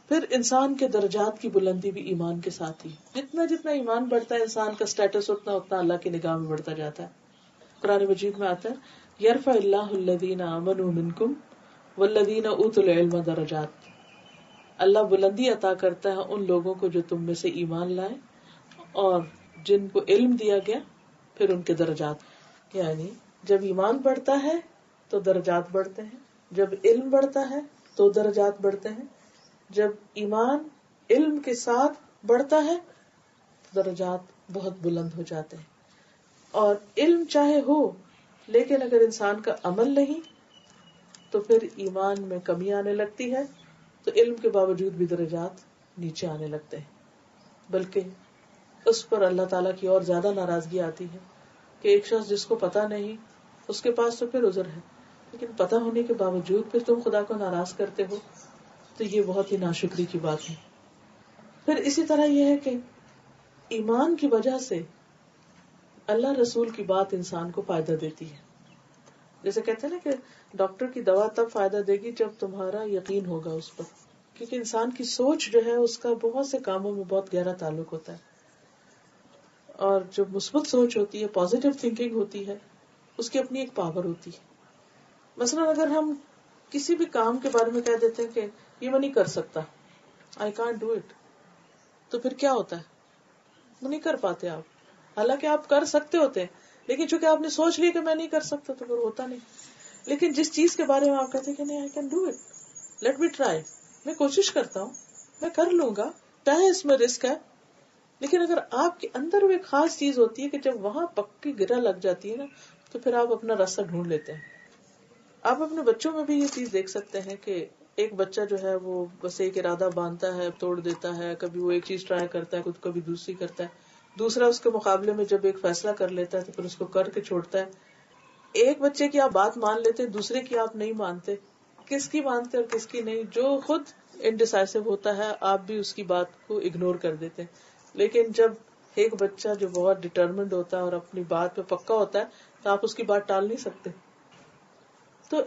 پھر انسان کے درجات کی بلندی بھی ایمان کے ساتھ ہی. جتنا جتنا ایمان بڑھتا ہے انسان کا اسٹیٹس اتنا اتنا اللہ کی نگاہ میں بڑھتا جاتا ہے. قرآن مجید میں آتا ہے یرفع اللہ الذین آمنوا منکم والذین اوتوا العلم درجات. اللہ بلندی عطا کرتا ہے ان لوگوں کو جو تم میں سے ایمان لائے اور جن کو علم دیا گیا پھر ان کے درجات. یعنی جب ایمان بڑھتا ہے تو درجات بڑھتے ہیں, جب علم بڑھتا ہے تو درجات بڑھتے ہیں, جب ایمان علم کے ساتھ بڑھتا ہے تو درجات بہت بلند ہو جاتے ہیں. اور علم چاہے ہو لیکن اگر انسان کا عمل نہیں تو پھر ایمان میں کمی آنے لگتی ہے, تو علم کے باوجود بھی درجات نیچے آنے لگتے ہیں. بلکہ اس پر اللہ تعالیٰ کی اور زیادہ ناراضگی آتی ہے کہ ایک شخص جس کو پتا نہیں اس کے پاس تو پھر عذر ہے, لیکن پتا ہونے کے باوجود پھر تم خدا کو ناراض کرتے ہو تو یہ بہت ہی ناشکری کی بات ہے. پھر اسی طرح یہ ہے کہ ایمان کی وجہ سے اللہ رسول کی بات انسان کو فائدہ دیتی ہے. جیسے کہتے ہیں نا کہ ڈاکٹر کی دوا تب فائدہ دے گی جب تمہارا یقین ہوگا اس پر, کیونکہ انسان کی سوچ جو ہے اس کا بہت سے کاموں میں بہت گہرا تعلق ہوتا ہے. اور جو مثبت سوچ ہوتی ہے, پازیٹیو تھنکنگ ہوتی ہے, اس کی اپنی ایک پاور ہوتی ہے. مثلا اگر ہم کسی بھی کام کے بارے میں کہہ دیتے ہیں کہ یہ میں نہیں کر سکتا, I can't do it, تو پھر کیا ہوتا ہے, وہ نہیں کر پاتے آپ. حالانکہ آپ کر سکتے ہوتے ہیں لیکن چونکہ آپ نے سوچ لیا کہ میں نہیں کر سکتا تو پھر ہوتا نہیں. لیکن جس چیز کے بارے میں آپ کہتے ہیں کہ نہیں I can do it, let me try, میں کوشش کرتا ہوں, میں کر لوں گا, چاہے اس میں رسک ہے, لیکن اگر آپ کے اندر وہ ایک خاص چیز ہوتی ہے کہ جب وہاں پکی گرہ لگ جاتی ہے نا تو پھر آپ اپنا راستہ ڈھونڈ لیتے ہیں. آپ اپنے بچوں میں بھی یہ چیز دیکھ سکتے ہیں کہ ایک بچہ جو ہے وہ بس ایک ارادہ باندھتا ہے, توڑ دیتا ہے, کبھی وہ ایک چیز ٹرائی کرتا ہے, کبھی دوسری کرتا ہے, دوسرا اس کے مقابلے میں جب ایک فیصلہ کر لیتا ہے تو پھر اس کو کر کے چھوڑتا ہے. ایک بچے کی آپ بات مان لیتے, دوسرے کی آپ نہیں مانتے. کس کی مانتے اور کس کی نہیں؟ جو خود انڈیسائسو ہوتا ہے آپ بھی اس کی بات کو اگنور کر دیتے ہیں. لیکن جب ایک بچہ جو بہت ڈٹرمنڈ ہوتا ہے اور اپنی بات پہ پکا ہوتا ہے تو آپ اس کی بات ٹال نہیں سکتے. تو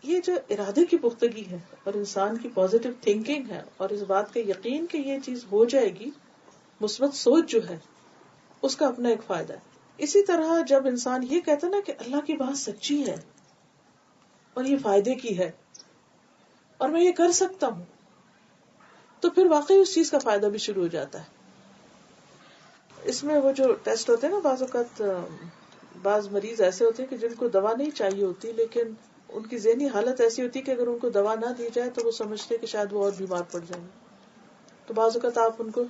یہ جو ارادے کی پختگی ہے اور انسان کی پازیٹیو تھنکنگ ہے اور اس بات کا یقین کہ یہ چیز ہو جائے گی, مثبت سوچ جو ہے اس کا اپنا ایک فائدہ ہے. اسی طرح جب انسان یہ کہتا ہے نا کہ اللہ کی بات سچی ہے اور یہ فائدے کی ہے اور میں یہ کر سکتا ہوں, تو پھر واقعی اس چیز کا فائدہ بھی شروع ہو جاتا ہے. اس میں وہ جو ٹیسٹ ہوتے ہیں نا, بعض اوقات بعض مریض ایسے ہوتے ہیں کہ جن کو دوا نہیں چاہیے ہوتی لیکن ان کی ذہنی حالت ایسی ہوتی ہے کہ اگر ان کو دوا نہ دی جائے تو وہ سمجھتے کہ شاید وہ اور بیمار پڑ جائیں گے. تو بعض اوقات آپ ان کو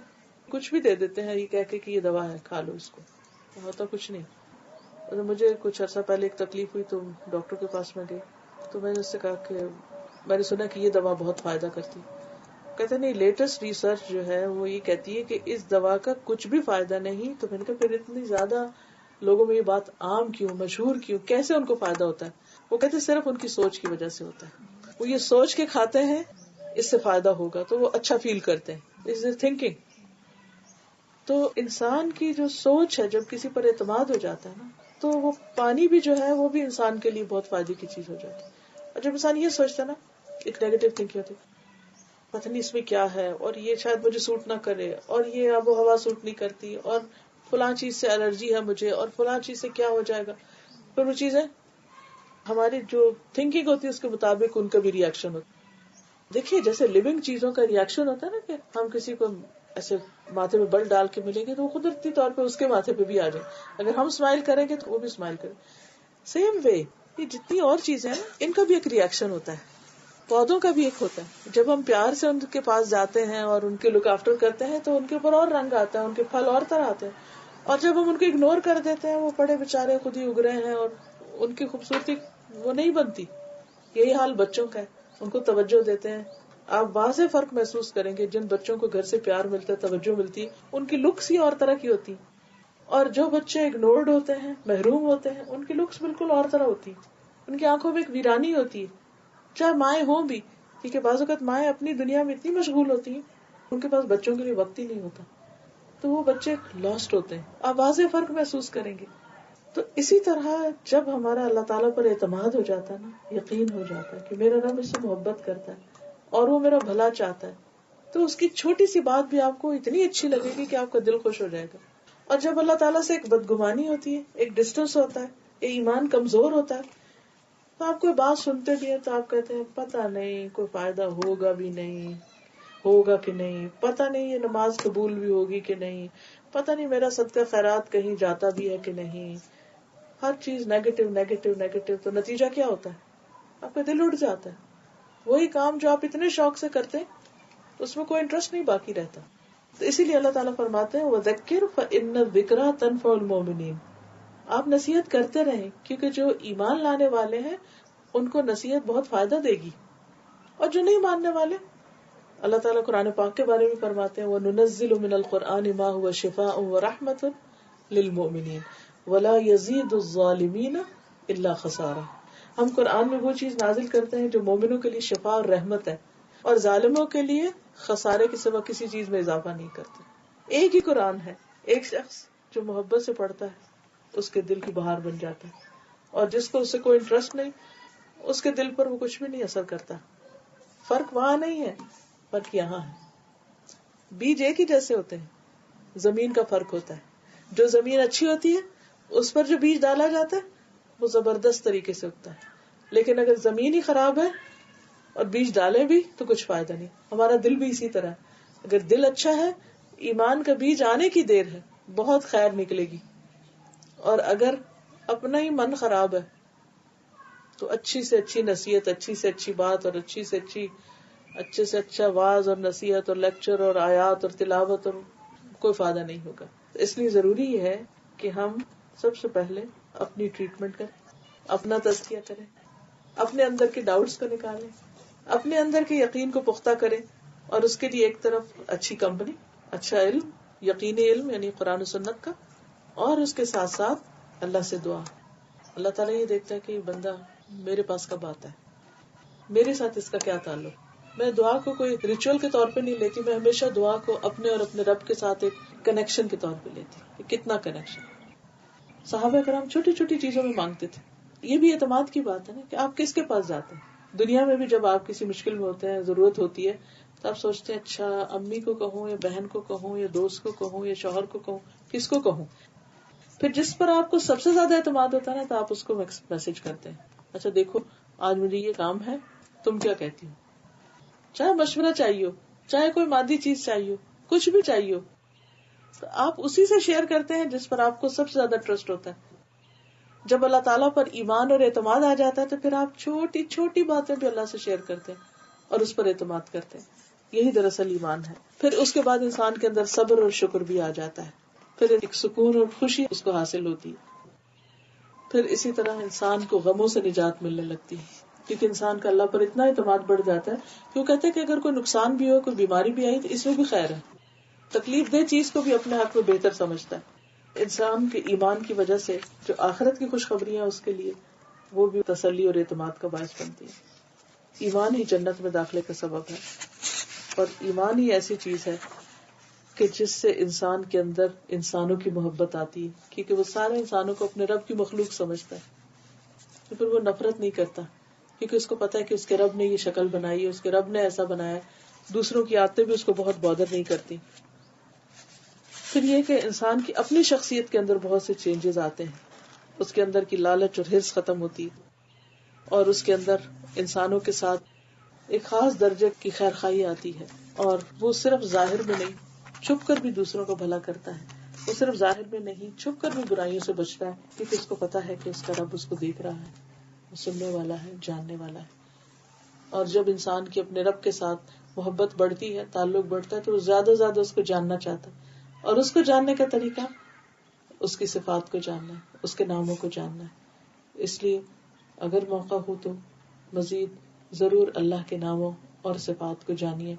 کچھ بھی دے دیتے ہیں یہ کہہ کے کہ یہ دوا ہے, کھا لو اس کو, ہوتا کچھ نہیں. مجھے کچھ عرصہ پہلے ایک تکلیف ہوئی تو ڈاکٹر کے پاس میں گئی تو میں نے اس سے کہا کہ میں نے سنا کہ یہ دوا بہت فائدہ کرتی. کہتے نہیں, لیٹسٹ ریسرچ جو ہے وہ یہ کہتی ہے کہ اس دوا کا کچھ بھی فائدہ نہیں. تو میں نے کہا پھر اتنی زیادہ لوگوں میں یہ بات عام کیوں, مشہور کیوں, کیسے ان کو فائدہ ہوتا ہے؟ وہ کہتے صرف ان کی سوچ کی وجہ سے ہوتا ہے. وہ یہ سوچ کے کھاتے ہیں اس سے فائدہ ہوگا تو وہ اچھا فیل کرتے ہیں, اس از تھنکنگ. تو انسان کی جو سوچ ہے جب کسی پر اعتماد ہو جاتا ہے نا تو وہ پانی بھی جو ہے وہ بھی انسان کے لیے بہت فائدے کی چیز ہو جاتی ہے. اور جب انسان یہ سوچتا ہے نا, ایک نیگیٹو تھنکنگ ہوتی ہے, پتہ نہیں اس میں کیا ہے اور یہ شاید مجھے سوٹ نہ کرے اور یہ آب و ہوا سوٹ نہیں کرتی اور فلاں چیز سے الرجی ہے مجھے اور فلاں چیز سے کیا ہو جائے گا. پھر وہ چیزیں ہماری جو تھنکنگ ہوتی ہے اس کے مطابق ان کا بھی ری ایکشن ہوتا ہے. دیکھیے جیسے لیونگ چیزوں کا ری ایکشن ہوتا ہے نا کہ ہم کسی کو ایسے ماتھے میں بل ڈال کے ملیں گے تو وہ قدرتی طور پہ اس کے ماتھے پہ بھی آ جائے. اگر ہم اسمائل کریں گے تو وہ بھی اسمائل کرے. سیم وے یہ جتنی اور چیزیں ہیں ان کا بھی ایک ری ایکشن ہوتا ہے, پودوں کا بھی ایک ہوتا ہے. جب ہم پیار سے ان کے پاس جاتے ہیں اور ان کے لک آفٹر کرتے ہیں تو ان کے اوپر اور رنگ آتا ہے, ان کے پھل اور طرح آتے ہیں. اور جب ہم ان کو اگنور کر دیتے ہیں وہ پڑے بےچارے خود ہی اگ رہے ہیں اور ان کی خوبصورتی وہ نہیں بنتی. یہی حال بچوں کا ہے, ان کو توجہ دیتے ہیں. آپ واضح فرق محسوس کریں گے, جن بچوں کو گھر سے پیار ملتا ہے, توجہ ملتی, ان کی لکس ہی اور طرح کی ہوتی, اور جو بچے اگنورڈ ہوتے ہیں, محروم ہوتے ہیں, ان کی لکس بالکل اور طرح ہوتی. ان کی آنکھوں میں ایک ویرانی ہوتی ہے, چاہے مائیں ہوں بھی, کیونکہ بعض اوقات مائیں اپنی دنیا میں اتنی مشغول ہوتی ہیں ان کے پاس بچوں کے لیے وقت ہی نہیں ہوتا, تو وہ بچے لاسٹ ہوتے ہیں. آپ واضح فرق محسوس کریں گے. تو اسی طرح جب ہمارا اللہ تعالیٰ پر اعتماد ہو جاتا ہے نا, یقین ہو جاتا ہے کہ میرا رب اس سے محبت کرتا ہے اور وہ میرا بھلا چاہتا ہے, تو اس کی چھوٹی سی بات بھی آپ کو اتنی اچھی لگے گی کہ آپ کا دل خوش ہو جائے گا. اور جب اللہ تعالیٰ سے ایک بدگمانی ہوتی ہے, ایک ڈسٹینس ہوتا ہے, ایک ایمان کمزور ہوتا ہے, تو آپ کوئی بات سنتے بھی ہیں تو آپ کہتے ہیں پتہ نہیں کوئی فائدہ ہوگا بھی نہیں, ہوگا کہ نہیں, پتہ نہیں یہ نماز قبول بھی ہوگی کہ نہیں, پتہ نہیں میرا صدقہ خیرات کہیں جاتا بھی ہے کہ نہیں. ہر چیز نیگیٹو نیگیٹو نیگیٹو. تو نتیجہ کیا ہوتا ہے؟ آپ کا دل اٹھ جاتا ہے. وہی کام جو آپ اتنے شوق سے کرتے اس میں کوئی انٹرسٹ نہیں باقی رہتا. تو اسی لیے اللہ تعالیٰ فرماتے ہیں وَذَكِّرْ فَإِنَّ الذِّكْرَىٰ تَنفَعُ الْمُؤْمِنِينَ. آپ نصیحت کرتے رہیں کیونکہ جو ایمان لانے والے ہیں ان کو نصیحت بہت فائدہ دے گی. اور جو نہیں ماننے والے, اللہ تعالیٰ قرآن پاک کے بارے میں فرماتے ہیں وَنُنَزِّلُ مِنَ الْقُرْآنِ مَا هُوَ شِفَاءٌ وَرَحْمَةٌ لِلْمُؤْمِنِينَ وَلَا يَزِيدُ الظَّالِمِينَ إِلَّا خَسَارًا. ہم قرآن میں وہ چیز نازل کرتے ہیں جو مومنوں کے لیے شفا اور رحمت ہے, اور ظالموں کے لیے خسارے کے سوا کسی چیز میں اضافہ نہیں کرتے. ایک ہی قرآن ہے, ایک شخص جو محبت سے پڑھتا ہے اس کے دل کی بہار بن جاتا ہے, اور جس کو اس سے کوئی انٹرسٹ نہیں اس کے دل پر وہ کچھ بھی نہیں اثر کرتا. فرق وہاں نہیں ہے, فرق یہاں ہے. بیج ایک ہی جیسے ہوتے ہیں, زمین کا فرق ہوتا ہے. جو زمین اچھی ہوتی ہے اس پر جو بیج ڈالا جاتا ہے وہ زبردست طریقے سے اگتا ہے, لیکن اگر زمین ہی خراب ہے اور بیج ڈالے بھی تو کچھ فائدہ نہیں. ہمارا دل بھی اسی طرح, اگر دل اچھا ہے ایمان کا بیج آنے کی دیر ہے, بہت خیر نکلے گی. اور اگر اپنا ہی من خراب ہے تو اچھی سے اچھی نصیحت, اچھی سے اچھی بات اور اچھے سے اچھا واعظ اور نصیحت اور لیکچر اور آیات اور تلاوت اور کوئی فائدہ نہیں ہوگا. اس لیے ضروری ہے کہ ہم سب سے پہلے اپنی ٹریٹمنٹ کریں, اپنا تزکیہ کریں, اپنے اندر کے ڈاؤٹس کو نکالیں, اپنے اندر کے یقین کو پختہ کریں, اور اس کے لیے ایک طرف اچھی کمپنی, اچھا علم, یقینی علم یعنی قرآن و سنت کا, اور اس کے ساتھ ساتھ اللہ سے دعا. اللہ تعالیٰ یہ دیکھتا ہے کہ یہ بندہ میرے پاس کب آتا ہے, میرے ساتھ اس کا کیا تعلق. میں دعا کو کوئی ریچول کے طور پہ نہیں لیتی, میں ہمیشہ دعا کو اپنے اور اپنے رب کے ساتھ ایک کنیکشن کے طور پہ لیتی. کتنا کنیکشن. صحابہ کرام چھوٹی چھوٹی چیزوں میں مانگتے تھے. یہ بھی اعتماد کی بات ہے نا کہ آپ کس کے پاس جاتے ہیں. دنیا میں بھی جب آپ کسی مشکل میں ہوتے ہیں, ضرورت ہوتی ہے, تو آپ سوچتے ہیں اچھا امی کو کہوں یا بہن کو کہوں یا دوست کو کہوں یا شوہر کو کہوں, کس کو کہوں. پھر جس پر آپ کو سب سے زیادہ اعتماد ہوتا ہے نا, تو آپ اس کو میسج کرتے ہیں, اچھا دیکھو آج مجھے یہ کام ہے, تم کیا کہتی ہو. چاہے مشورہ چاہیے ہو, چاہے کوئی مادی چیز چاہیے ہو, کچھ بھی چاہیے ہو, تو آپ اسی سے شیئر کرتے ہیں جس پر آپ کو سب سے زیادہ ٹرسٹ ہوتا ہے. جب اللہ تعالیٰ پر ایمان اور اعتماد آ جاتا ہے تو پھر آپ چھوٹی چھوٹی باتیں بھی اللہ سے شیئر کرتے ہیں اور اس پر اعتماد کرتے ہیں. یہی دراصل ایمان ہے. پھر اس کے بعد انسان کے اندر صبر اور شکر بھی آ جاتا ہے, پھر ایک سکون اور خوشی اس کو حاصل ہوتی ہے. پھر اسی طرح انسان کو غموں سے نجات ملنے لگتی ہے, کیونکہ انسان کا اللہ پر اتنا اعتماد بڑھ جاتا ہے کہ وہ کہتے ہیں کہ اگر کوئی نقصان بھی ہو, کوئی بیماری بھی آئی, تو اس میں بھی خیر ہے. تکلیف دہ چیز کو بھی اپنے حق میں بہتر سمجھتا ہے. انسان کے ایمان کی وجہ سے جو آخرت کی خوشخبریاں اس کے لیے, وہ بھی تسلی اور اعتماد کا باعث بنتی ہے. ایمان ہی جنت میں داخلے کا سبب ہے, اور ایمان ہی ایسی چیز ہے کہ جس سے انسان کے اندر انسانوں کی محبت آتی ہے, کیونکہ وہ سارے انسانوں کو اپنے رب کی مخلوق سمجھتا ہے. تو پھر وہ نفرت نہیں کرتا, کیونکہ اس کو پتا ہے کہ اس کے رب نے یہ شکل بنائی ہے, اس کے رب نے ایسا بنایا ہے. دوسروں کی عادتیں بھی اس کو بہت بادر نہیں کرتی. پھر یہ کہ انسان کی اپنی شخصیت کے اندر بہت سے چینجز آتے ہیں, اس کے اندر کی لالچ اور حرص ختم ہوتی ہے, اور اس کے اندر انسانوں کے ساتھ ایک خاص درجے کی خیر خواہی آتی ہے, اور وہ صرف ظاہر میں نہیں چھپ کر بھی دوسروں کا بھلا کرتا ہے. وہ صرف ظاہر میں نہیں چھپ کر بھی برائیوں سے بچتا ہے, کیونکہ اس کو پتا ہے کہ اس کا رب اس کو دیکھ رہا ہے, وہ سننے والا ہے, جاننے والا ہے. اور جب انسان کی اپنے رب کے ساتھ محبت بڑھتی ہے, تعلق بڑھتا ہے, تو وہ زیادہ زیادہ اس کو جاننا چاہتا ہے, اور اس کو جاننے کا طریقہ اس کی صفات کو جاننا ہے, اس کے ناموں کو جاننا ہے. اس لیے اگر موقع ہو تو مزید ضرور اللہ کے ناموں اور صفات کو جانیے,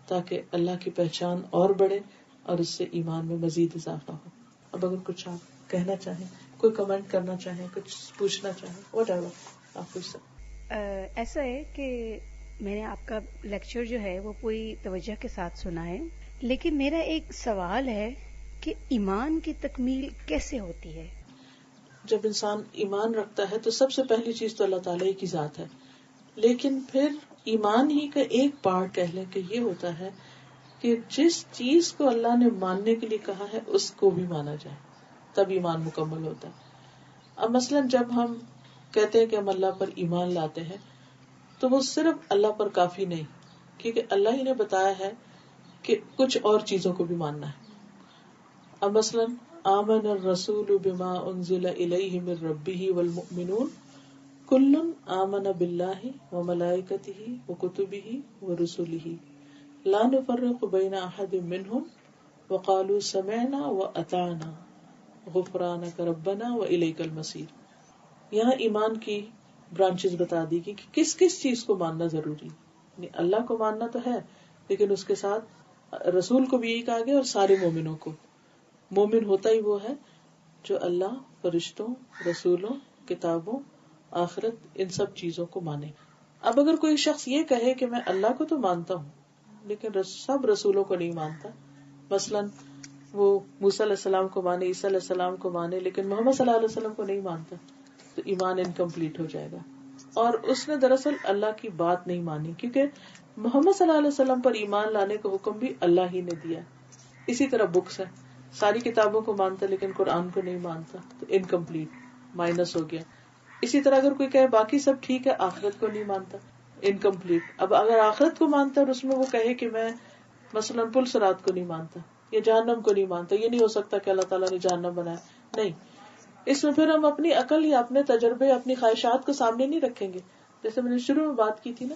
تاکہ اللہ کی پہچان اور بڑھے اور اس سے ایمان میں مزید اضافہ ہو. اب اگر کچھ آپ کہنا چاہیں, کوئی کمنٹ کرنا چاہیں, کچھ پوچھنا چاہیں, واٹ ایور آپ پوچھ سکتے. ایسا ہے کہ میں نے آپ کا لیکچر جو ہے وہ پوری توجہ کے ساتھ سنا ہے, لیکن میرا ایک سوال ہے کہ ایمان کی تکمیل کیسے ہوتی ہے؟ جب انسان ایمان رکھتا ہے تو سب سے پہلی چیز تو اللہ تعالیٰ کی ذات ہے, لیکن پھر ایمان ہی کا ایک پارٹ کہہ لیں کہ یہ ہوتا ہے کہ جس چیز کو اللہ نے ماننے کے لیے کہا ہے اس کو بھی مانا جائے، تب ایمان مکمل ہوتا ہے. اب مثلاً جب ہم کہتے ہیں کہ ہم اللہ پر ایمان لاتے ہیں تو وہ صرف اللہ پر کافی نہیں، کیونکہ اللہ ہی نے بتایا ہے کہ کچھ اور چیزوں کو بھی ماننا ہے. اب مثلاً آمن الرسول بما انزل الیہ من ربہ والمؤمنون کل آمن باللہ وملائکتہ وکتبہ ورسلہ لا نفرق بین احد منہم وقالوا سمعنا واطعنا غفرانک ربنا والیک المصیر. یہاں ایمان کی برانچز بتا دی کہ کس کس چیز کو ماننا ضروری. اللہ کو ماننا تو ہے، لیکن اس کے ساتھ رسول کو بھی یہی کہا گیا اور سارے مومنوں کو. مومن ہوتا ہی وہ ہے جو اللہ، فرشتوں، رسولوں، کتابوں، آخرت، ان سب چیزوں کو مانے. اب اگر کوئی شخص یہ کہے کہ میں اللہ کو تو مانتا ہوں لیکن سب رسولوں کو نہیں مانتا، مثلاً وہ موسیٰ علیہ السلام کو مانے، عیسیٰ علیہ السلام کو مانے، لیکن محمد صلی اللہ علیہ وسلم کو نہیں مانتا، تو ایمان انکمپلیٹ ہو جائے گا. اور اس نے دراصل اللہ کی بات نہیں مانی، کیونکہ محمد صلی اللہ علیہ وسلم پر ایمان لانے کا حکم بھی اللہ ہی نے دیا. اسی طرح بکس ہے، ساری کتابوں کو مانتا لیکن قرآن کو نہیں مانتا، تو انکمپلیٹ، مائنس ہو گیا. اسی طرح اگر کوئی کہے باقی سب ٹھیک ہے، آخرت کو نہیں مانتا، انکمپلیٹ. اب اگر آخرت کو مانتا اور اس میں وہ کہے کہ میں مثلاً پل صراط کو نہیں مانتا یا جہنم کو نہیں مانتا، یہ نہیں ہو سکتا کہ اللہ تعالیٰ نے جہنم بنایا، نہیں. اس میں پھر ہم اپنی عقل یا اپنے تجربے، اپنی خواہشات کو سامنے نہیں رکھیں گے. جیسے میں نے شروع میں بات کی تھی نا،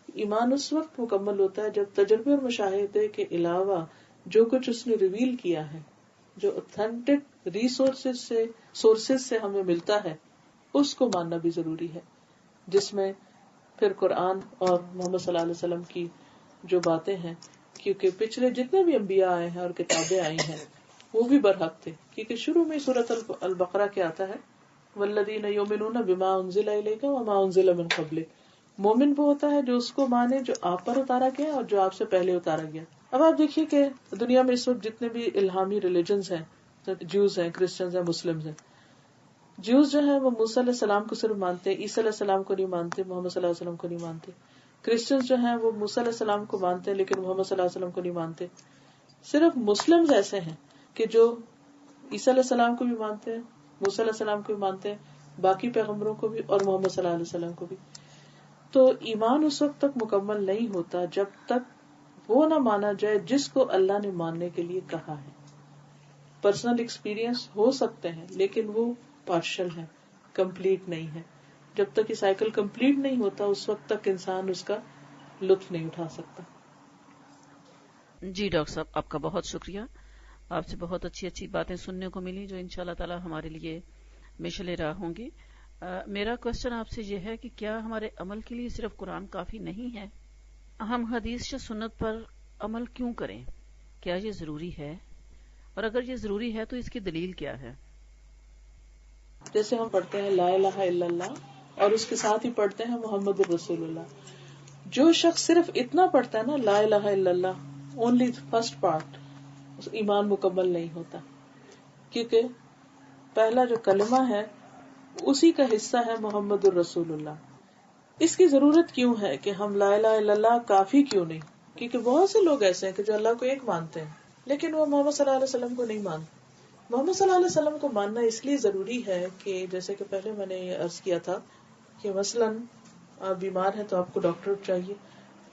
ایمان اس وقت مکمل ہوتا ہے جب تجربے اور مشاہدے کے علاوہ جو کچھ اس نے ریویل کیا ہے، جو اوتھینٹک سورسز سے ہمیں ملتا ہے، اس کو ماننا بھی ضروری ہے، جس میں پھر قرآن اور محمد صلی اللہ علیہ وسلم کی جو باتیں ہیں. کیونکہ پچھلے جتنے بھی انبیاء آئے ہیں اور کتابیں آئی ہیں وہ بھی برحق تھے، کیونکہ شروع میں سورۃ البقرہ کیا آتا ہے، والذین یؤمنون بما انزل الیک وما انزل من قبلک. مومن وہ ہوتا ہے جو اس کو مانے جو آپ پر اتارا گیا اور جو آپ سے پہلے اتارا گیا. اب آپ دیکھیے کہ دنیا میں اس وقت جتنے بھی الہامی ریلیجنز ہیں، جوز ہیں، کرسچنز ہیں، مسلمز ہیں. جوز جو ہیں وہ موسیٰ علیہ السلام کو صرف مانتے ہیں، عیسیٰ علیہ السلام کو نہیں مانتے، محمد صلی اللہ علیہ وسلم کو نہیں مانتے. کرسچنز جو ہیں وہ موسیٰ علیہ السلام کو مانتے ہیں لیکن محمد صلی اللہ علیہ وسلم کو نہیں مانتے. صرف مسلمز ایسے ہیں کہ جو عیسیٰ علیہ السلام کو بھی مانتے ہیں، موسیٰ علیہ السلام کو بھی مانتے ہیں، باقی پیغمبروں کو بھی اور محمد صلی اللہ علیہ وسلم کو بھی. تو ایمان اس وقت تک مکمل نہیں ہوتا جب تک وہ نہ مانا جائے جس کو اللہ نے ماننے کے لیے کہا ہے. پرسنل ایکسپیرینس ہو سکتے ہیں لیکن وہ پارشل ہے، کمپلیٹ نہیں ہے. جب تک یہ سائیکل کمپلیٹ نہیں ہوتا اس وقت تک انسان اس کا لطف نہیں اٹھا سکتا. جی ڈاکٹر صاحب، آپ کا بہت شکریہ. آپ سے بہت اچھی اچھی باتیں سننے کو ملی جو انشاءاللہ تعالی ہمارے لیے مشعل راہ ہوں گی. میرا کوشچن آپ سے یہ ہے کہ کیا ہمارے عمل کے لیے صرف قرآن کافی نہیں ہے؟ ہم حدیث یا سنت پر عمل کیوں کریں؟ کیا یہ ضروری ہے؟ اور اگر یہ ضروری ہے تو اس کی دلیل کیا ہے؟ جیسے ہم پڑھتے ہیں لا الہ الا اللہ اور اس کے ساتھ ہی پڑھتے ہیں محمد الرسول اللہ. جو شخص صرف اتنا پڑھتا ہے نا، لا الہ الا اللہ، اونلی فرسٹ پارٹ، ایمان مکمل نہیں ہوتا. کیونکہ پہلا جو کلمہ ہے اسی کا حصہ ہے محمد الرسول اللہ. اس کی ضرورت کیوں ہے کہ ہم لا الہ الا اللہ کافی کیوں نہیں؟ کیونکہ بہت سے لوگ ایسے ہیں کہ جو اللہ کو ایک مانتے ہیں لیکن وہ محمد صلی اللہ علیہ وسلم کو نہیں مانتے. محمد صلی اللہ علیہ وسلم کو ماننا اس لیے ضروری ہے کہ جیسے کہ پہلے میں نے یہ عرض کیا تھا کہ مثلاً آپ بیمار ہیں تو آپ کو ڈاکٹر چاہیے،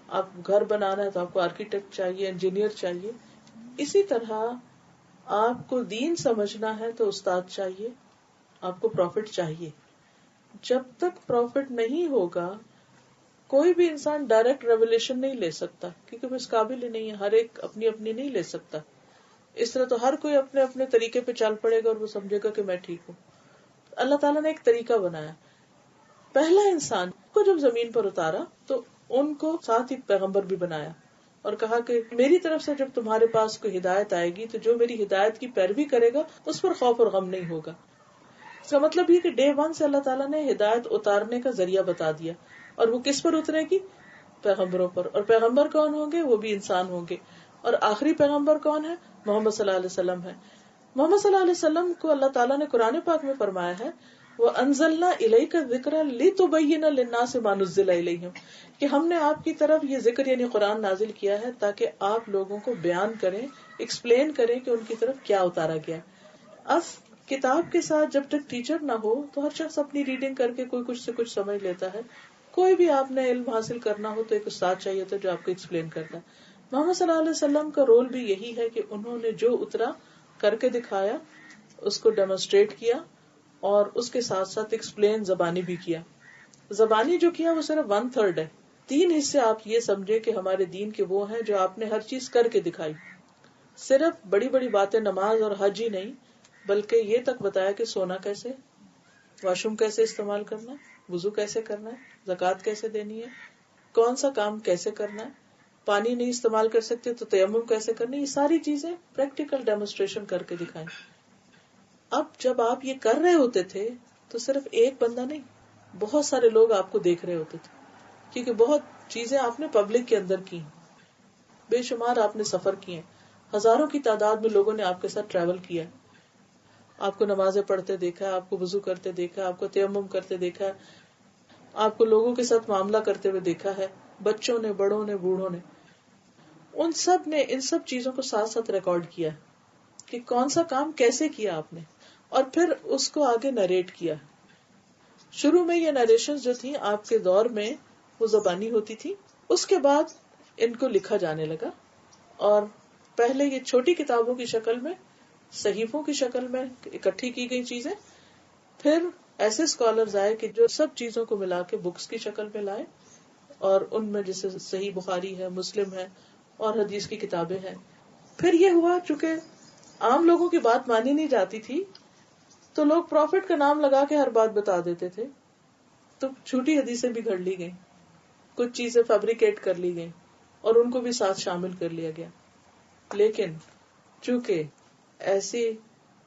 آپ گھر بنانا ہے تو آپ کو آرکیٹیکٹ چاہیے، انجینئر چاہیے. اسی طرح آپ کو دین سمجھنا ہے تو استاد چاہیے، آپ کو پروفٹ چاہیے. جب تک پروفٹ نہیں ہوگا کوئی بھی انسان ڈائریکٹ ریولیشن نہیں لے سکتا، کیونکہ وہ اس قابل ہی نہیں ہے. ہر ایک اپنی اپنی نہیں لے سکتا. اس طرح تو ہر کوئی اپنے اپنے طریقے پہ چل پڑے گا اور وہ سمجھے گا کہ میں ٹھیک ہوں. اللہ تعالیٰ نے ایک طریقہ بنایا. پہلا انسان کو جب زمین پر اتارا تو ان کو ساتھ ہی پیغمبر بھی بنایا اور کہا کہ میری طرف سے جب تمہارے پاس کوئی ہدایت آئے گی تو جو میری ہدایت کی پیروی کرے گا اس پر خوف اور غم نہیں ہوگا. اس کا مطلب یہ کہ ڈے 1 سے اللہ تعالیٰ نے ہدایت اتارنے کا ذریعہ بتا دیا. اور وہ کس پر اترے گی؟ پیغمبروں پر. اور پیغمبر کون ہوں گے؟ وہ بھی انسان ہوں گے. اور آخری پیغمبر کون ہے؟ محمد صلی اللہ علیہ وسلم ہے. محمد صلی اللہ علیہ وسلم کو اللہ تعالیٰ نے قرآن پاک میں فرمایا ہے وَأَنزَلْنَا إِلَيْكَ الذِّكْرَ لِتُبَيِّنَ لِلنَّاسِ مَا نُزِّلَ إِلَيْهِمْ کہ ہم نے آپ کی طرف یہ ذکر یعنی قرآن نازل کیا ہے تاکہ آپ لوگوں کو بیان کریں، ایکسپلین کریں کہ ان کی طرف کیا اتارا گیا. اب کتاب کے ساتھ جب تک ٹیچر نہ ہو تو ہر شخص اپنی ریڈنگ کر کے کوئی کچھ سے کچھ سمجھ لیتا ہے. کوئی بھی آپ نے علم حاصل کرنا ہو تو ایک استاد چاہیے تھا جو آپ کو ایکسپلین کرتا ہے. محمد صلی اللہ علیہ وسلم کا رول بھی یہی ہے کہ انہوں نے جو اترا کر کے دکھایا، اس کو ڈیمونسٹریٹ کیا اور اس کے ساتھ ساتھ ایکسپلین زبانی بھی کیا. زبانی جو کیا وہ صرف 1/3 ہے. 3 حصے آپ یہ سمجھے کہ ہمارے دین کے وہ ہیں جو آپ نے ہر چیز کر کے دکھائی. صرف بڑی بڑی باتیں نماز اور حج ہی نہیں بلکہ یہ تک بتایا کہ سونا کیسے، واش روم کیسے استعمال کرنا ہے، وضو کیسے کرنا ہے، زکوٰۃ کیسے دینی ہے، کون سا کام کیسے کرنا ہے، پانی نہیں استعمال کر سکتے تو تیمم کیسے کرنا ہے. یہ ساری چیزیں پریکٹیکل ڈیمونسٹریشن کر کے دکھائیں. اب جب آپ یہ کر رہے ہوتے تھے تو صرف ایک بندہ نہیں، بہت سارے لوگ آپ کو دیکھ رہے ہوتے تھے کیونکہ بہت چیزیں آپ نے پبلک کے اندر کی، بے شمار آپ نے سفر کیے، ہزاروں کی تعداد میں لوگوں نے آپ کے ساتھ ٹریول کیا. آپ کو نمازیں پڑھتے دیکھا، آپ کو وضو کرتے دیکھا، آپ کو تیمم کرتے دیکھا، آپ کو لوگوں کے ساتھ معاملہ کرتے ہوئے دیکھا ہے، بچوں نے، بڑوں نے، بوڑھوں نے. ان سب نے ان سب چیزوں کو ساتھ ساتھ ریکارڈ کیا کہ کون سا کام کیسے کیا آپ نے، اور پھر اس کو آگے نریٹ کیا. شروع میں یہ نریشن جو تھی آپ کے دور میں وہ زبانی ہوتی تھی، اس کے بعد ان کو لکھا جانے لگا، اور پہلے یہ چھوٹی کتابوں کی شکل میں، صحیفوں کی شکل میں اکٹھی کی گئی چیزیں، پھر ایسے اسکالرز آئے کہ جو سب چیزوں کو ملا کے بکس کی شکل میں لائے، اور ان میں جیسے صحیح بخاری ہے، مسلم ہے اور حدیث کی کتابیں ہیں. پھر یہ ہوا چونکہ عام لوگوں کی بات مانی نہیں جاتی تھی تو لوگ پروفٹ کا نام لگا کے ہر بات بتا دیتے تھے، تو چھوٹی حدیثیں بھی گھڑ لی گئیں، کچھ چیزیں فیبریکیٹ کر لی گئیں اور ان کو بھی ساتھ شامل کر لیا گیا. لیکن چونکہ ایسی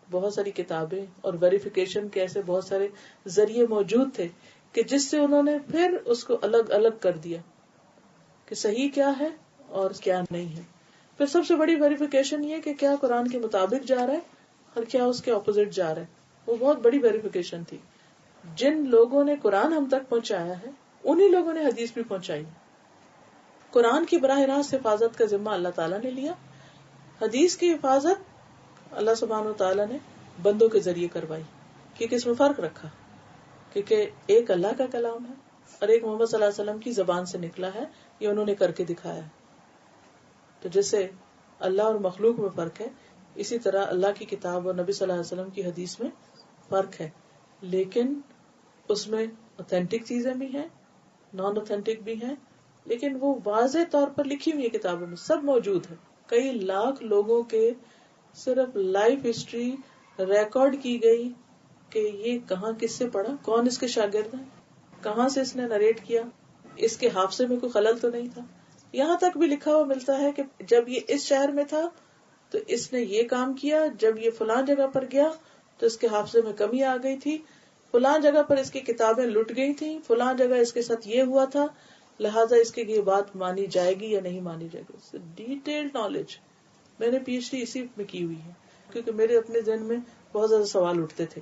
بہت ساری کتابیں اور ویریفیکیشن کے ایسے بہت سارے ذریعے موجود تھے کہ جس سے انہوں نے پھر اس کو الگ الگ کر دیا کہ صحیح کیا ہے اور کیا نہیں ہے. پھر سب سے بڑی ویریفیکیشن یہ کہ کیا قرآن کے مطابق جا رہا ہے اور کیا اس کے اپوزٹ جا رہا ہے. وہ بہت بڑی ویریفیکیشن تھی. جن لوگوں نے قرآن ہم تک پہنچایا ہے انہی لوگوں نے حدیث بھی پہنچائی. قرآن کی براہ راست حفاظت کا ذمہ اللہ تعالیٰ نے لیا، حدیث کی حفاظت اللہ سبحانہ و تعالیٰ نے بندوں کے ذریعے کروائی. کیونکہ اس میں فرق رکھا، کیونکہ ایک اللہ کا کلام ہے اور ایک محمد صلی اللہ علیہ وسلم کی زبان سے نکلا ہے، یہ انہوں نے کر کے دکھایا. تو جیسے اللہ اور مخلوق میں فرق ہے، اسی طرح اللہ کی کتاب اور نبی صلی اللہ علیہ وسلم کی حدیث میں فرق ہے. لیکن اس میں اوتھینٹک چیزیں بھی ہیں، نان اوتھینٹک بھی ہیں، لیکن وہ واضح طور پر لکھی ہوئی کتابوں میں سب موجود ہے. کئی لاکھ لوگوں کے صرف لائف ہسٹری ریکارڈ کی گئی کہ یہ کہاں کس سے پڑھا، کون اس کے شاگرد ہیں، کہاں سے اس نے نریٹ کیا، اس کے حافظے میں کوئی خلل تو نہیں تھا. یہاں تک بھی لکھا ہوا ملتا ہے کہ جب یہ اس شہر میں تھا تو اس نے یہ کام کیا، جب یہ فلاں جگہ پر گیا تو اس کے حافظے میں کمی آ گئی تھی، فلاں جگہ پر اس کی کتابیں لٹ گئی تھی، فلاں جگہ اس کے ساتھ یہ ہوا تھا، لہٰذا اس کی یہ بات مانی جائے گی یا نہیں مانی جائے گی. Detailed knowledge. میں نے پی ایچ ڈی اسی میں کی ہوئی ہے کیونکہ میرے اپنے ذہن میں بہت زیادہ سوال اٹھتے تھے.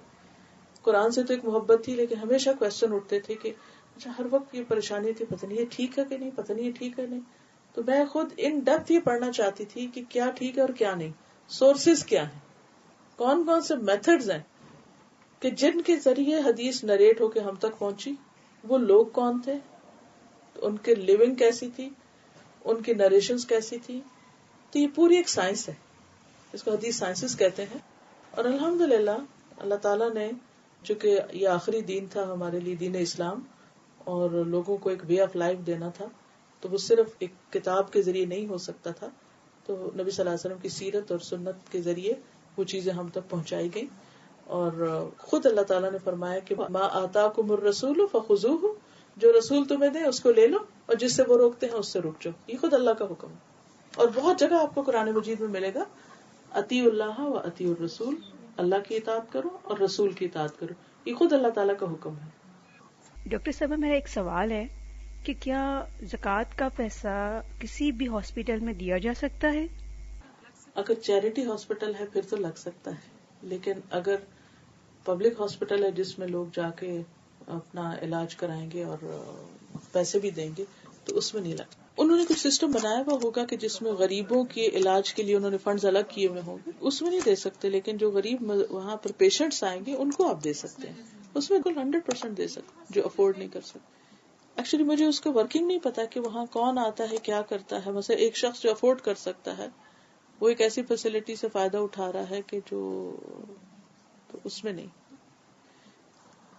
قرآن سے تو ایک محبت تھی لیکن ہمیشہ کوشچن اٹھتے تھے کہ اچھا ہر وقت یہ پریشانی تھی، پتہ نہیں یہ ٹھیک ہے کہ نہیں، پتہ نہیں یہ ٹھیک ہے نہیں. تو میں خود ان ڈیپتھ یہ پڑھنا چاہتی تھی کہ کیا ٹھیک ہے اور کیا نہیں، سورسز کیا ہیں، کون کون سے میتھڈز ہیں کہ جن کے ذریعے حدیث نریٹ ہو کے ہم تک پہنچی، وہ لوگ کون تھے، ان کے لیونگ کیسی تھی، ان کی نریشنز کیسی تھی. تو یہ پوری ایک سائنس ہے، اس کو حدیث سائنسز کہتے ہیں. اور الحمدللہ اللہ تعالیٰ نے، چونکہ یہ آخری دین تھا ہمارے لیے، دین اسلام، اور لوگوں کو ایک وے آف لائف دینا تھا، تو وہ صرف ایک کتاب کے ذریعے نہیں ہو سکتا تھا. تو نبی صلی اللہ علیہ وسلم کی سیرت اور سنت کے ذریعے وہ چیزیں ہم تک پہنچائی گئی. اور خود اللہ تعالیٰ نے فرمایا کہ ما آتاکم الرسول فخذوہ، جو رسول تمہیں دے اس کو لے لو، اور جس سے وہ روکتے ہیں اس سے رک جاؤ. یہ خود اللہ کا حکم ہے. اور بہت جگہ آپ کو قرآن مجید میں ملے گا اطیعوا اللہ و اطیعوا الرسول، اللہ کی اطاعت کرو اور رسول کی اطاعت کرو. یہ خود اللہ تعالیٰ کا حکم ہے. ڈاکٹر صاحبہ میرا ایک سوال ہے کہ کیا زکوٰۃ کا پیسہ کسی بھی ہاسپٹل میں دیا جا سکتا ہے؟ اگر چیریٹی ہاسپٹل ہے پھر تو لگ سکتا ہے، لیکن اگر پبلک ہاسپٹل ہے جس میں لوگ جا کے اپنا علاج کرائیں گے اور پیسے بھی دیں گے, تو اس میں نہیں لگتا. انہوں نے کچھ سسٹم بنایا ہوا ہوگا کہ جس میں غریبوں کے علاج کے لیے انہوں نے فنڈز الگ کیے ہوئے ہوں گے, اس میں نہیں دے سکتے, لیکن جو غریب وہاں پر پیشنٹس آئیں گے ان کو آپ دے سکتے ہیں, اس میں کل 100% دے سکتے جو افورڈ نہیں کر سکتے. ایکچولی مجھے اس کا ورکنگ نہیں پتا کہ وہاں کون آتا ہے, کیا کرتا ہے. مثلا ایک شخص جو افورڈ کر سکتا ہے وہ ایک ایسی فیسلٹی سے فائدہ اٹھا رہا ہے کہ جو تو اس میں نہیں.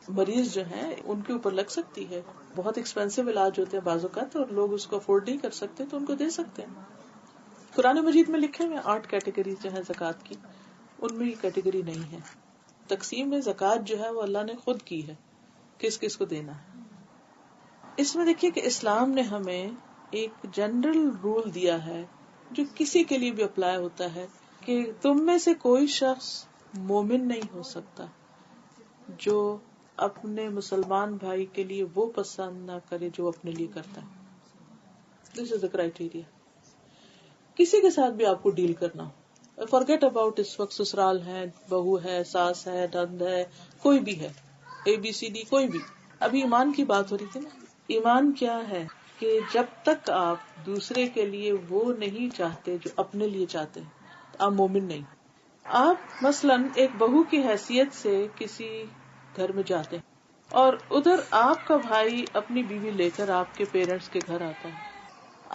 مریض جو ہیں ان کے اوپر لگ سکتی ہے, بہت ایکسپینسو علاج ہوتے ہیں بعض اوقات اور لوگ اس کو افورڈ نہیں کر سکتے تو ان کو دے سکتے ہیں. قرآن مجید میں لکھے ہوئے 8 کیٹیگریز جو ہیں زکوٰۃ کی, ان میں یہ کیٹیگری نہیں ہے. تقسیم میں زکوٰۃ جو ہے وہ اللہ نے خود کی ہے, کس کس کو دینا ہے. اس میں دیکھیے کہ اسلام نے ہمیں ایک جنرل رول دیا ہے جو کسی کے لیے بھی اپلائی ہوتا ہے کہ تم میں سے کوئی شخص مومن نہیں ہو سکتا جو اپنے مسلمان بھائی کے لیے وہ پسند نہ کرے جو اپنے لیے کرتا ہے. دس از دا کرائیٹیریا. کسی کے ساتھ بھی آپ کو ڈیل کرنا ہو, فارگیٹ اباؤٹ اس وقت سسرال ہے, بہو ہے, ساس ہے, نند ہے, کوئی بھی ہے, ABCD کوئی بھی. ابھی ایمان کی بات ہو رہی تھی نا. ایمان کیا ہے کہ جب تک آپ دوسرے کے لیے وہ نہیں چاہتے جو اپنے لیے چاہتے ہیں آپ مومن نہیں. آپ مثلاً ایک بہو کی حیثیت سے کسی گھر میں جاتے ہیں اور ادھر آپ کا بھائی اپنی بیوی لے کر آپ کے پیرنٹس کے گھر آتا ہے.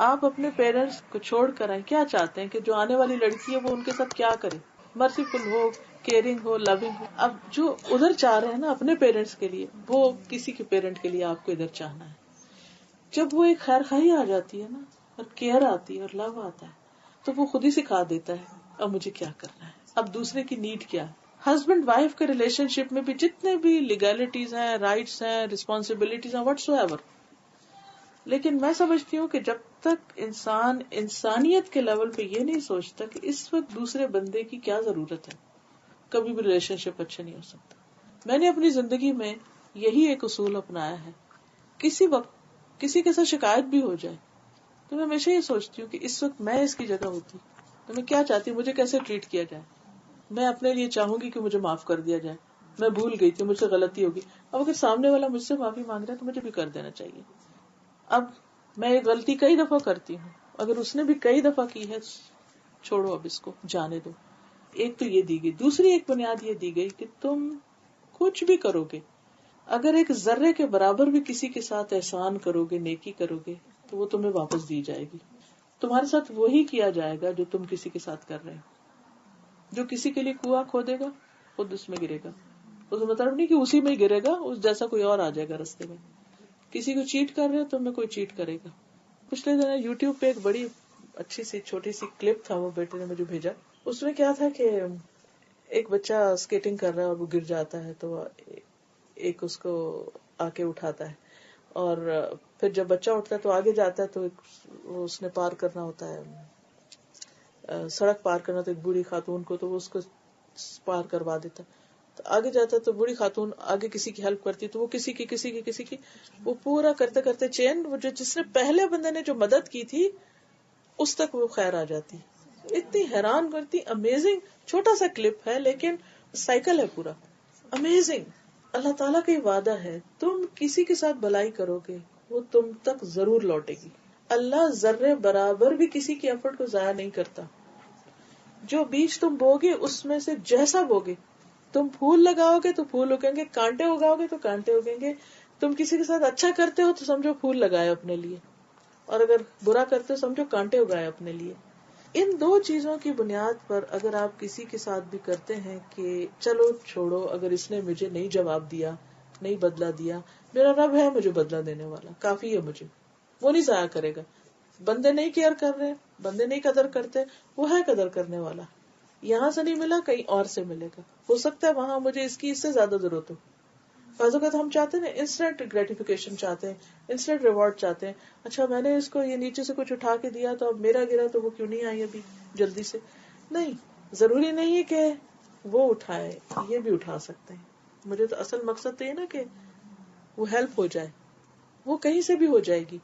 آپ اپنے پیرنٹس کو چھوڑ کر آئے, کیا چاہتے ہیں کہ جو آنے والی لڑکی ہے وہ ان کے ساتھ کیا کرے, مرسیفل ہو, کیئرنگ ہو, لونگ ہو. اب جو ادھر چاہ رہے ہیں نا اپنے پیرنٹس کے لیے, وہ کسی کے پیرنٹ کے لیے آپ کو ادھر چاہنا ہے. جب وہ ایک خیر خواہی آ جاتی ہے نا اور کیئر آتی ہے اور لو آتا ہے تو وہ خود ہی سکھا دیتا ہے اب مجھے کیا کرنا ہے, اب دوسرے کی نیڈ کیا ہے. ہسبینڈ وائف کے ریلیشن شپ میں بھی جتنے بھی لیگلٹیز ہیں, رائٹس ہیں, ریسپانسبلٹیز ہیں, واٹس ایور, لیکن میں سمجھتی ہوں کہ جب تک انسان انسانیت کے لیول پہ یہ نہیں سوچتا کہ اس وقت دوسرے بندے کی کیا ضرورت ہے, کبھی بھی ریلیشن شپ اچھا نہیں ہو سکتا. میں نے اپنی زندگی میں یہی ایک اصول اپنایا ہے, کسی وقت کسی کے ساتھ شکایت بھی ہو جائے تو میں ہمیشہ یہ سوچتی ہوں کہ اس وقت میں اس کی جگہ ہوتی تو میں کیا چاہتی ہوں, مجھے کیسے ٹریٹ کیا جائے. میں اپنے لیے چاہوں گی کہ مجھے معاف کر دیا جائے, میں بھول گئی تھی, مجھ سے غلطی ہوگی. اب اگر سامنے والا مجھ سے معافی مانگ رہا ہے تو مجھے بھی کر دینا چاہیے. اب میں یہ غلطی کئی دفعہ کرتی ہوں, اگر اس نے بھی کئی دفعہ کی ہے چھوڑو, اب اس کو جانے دو. ایک تو یہ دی گئی. دوسری ایک بنیاد یہ دی گئی کہ تم کچھ بھی کرو گے, اگر ایک ذرے کے برابر بھی کسی کے ساتھ احسان کرو گے, نیکی کرو گے, تو وہ تمہیں واپس دی جائے گی. تمہارے ساتھ وہی کیا جائے گا جو تم کسی کے ساتھ کر رہے ہو. جو کسی کے لیے کنواں کھودے گا خود اس میں گرے گا. اس کا مطلب نہیں کہ اسی میں ہی گرے گا, اس جیسا کوئی اور آ جائے گا رستے میں. کسی کو چیٹ کر رہے ہو تو میں کوئی چیٹ کرے گا. پچھلے دن یوٹیوب پہ ایک بڑی اچھی سی چھوٹی سی کلپ تھا, وہ بیٹے نے مجھے بھیجا. اس میں کیا تھا کہ ایک بچہ اسکیٹنگ کر رہا ہے اور وہ گر جاتا ہے, تو ایک اس کو آ کے اٹھاتا ہے, اور پھر جب بچہ اٹھتا ہے تو آگے جاتا ہے, تو اس نے پار کرنا ہوتا ہے, سڑک پار کرنا, تو ایک بوڑھی خاتون کو, تو وہ اس کو پار کروا دیتا. تو آگے جاتا ہے تو بوڑھی خاتون آگے کسی کی ہیلپ کرتی, تو وہ کسی کی وہ پورا کرتے کرتے چین, وہ جس نے پہلے بندے نے جو مدد کی تھی اس تک وہ خیر آ جاتی. اتنی حیران کرتی, امیزنگ. چھوٹا سا کلپ ہے لیکن سائیکل ہے پورا, امیزنگ. اللہ تعالیٰ کا وعدہ ہے, تم کسی کے ساتھ بھلائی کرو گے وہ تم تک ضرور لوٹے گی. اللہ ذرے برابر بھی کسی کی ایفرٹ کو ضائع نہیں کرتا. جو بیج تم بوگے اس میں سے جیسا بوگے, تم پھول لگاؤ گے تو پھول اگیں گے, کانٹے اگاؤ گے تو کانٹے اگیں گے. تم کسی کے ساتھ اچھا کرتے ہو تو سمجھو پھول لگائے اپنے لیے, اور اگر برا کرتے ہو سمجھو کانٹے اگائے اپنے لیے. ان دو چیزوں کی بنیاد پر اگر آپ کسی کے ساتھ بھی کرتے ہیں کہ چلو چھوڑو, اگر اس نے مجھے نہیں جواب دیا, نہیں بدلہ دیا, میرا رب ہے مجھے بدلہ دینے والا, کافی ہے مجھے, وہ نہیں ضائع کرے گا. بندے نہیں کیئر کر رہے, بندے نہیں قدر کرتے, وہ ہے قدر کرنے والا. یہاں سے نہیں ملا کہیں اور سے ملے گا. ہو سکتا ہے وہاں مجھے اس کی اس سے زیادہ ضرورت ہو. بعض اوقات ہم چاہتے ہیں انسٹنٹ گریٹیفیکیشن چاہتے ہیں, انسٹنٹ ریوارڈ چاہتے ہیں. اچھا میں نے اس کو یہ نیچے سے کچھ اٹھا کے دیا تو اب میرا گرا تو وہ کیوں نہیں آئی ابھی جلدی سے. نہیں, ضروری نہیں ہے کہ وہ اٹھائے, یہ بھی اٹھا سکتے ہیں. مجھے تو اصل مقصد تو یہ نا کہ وہ ہیلپ ہو جائے, وہ کہیں سے بھی ہو جائے گی.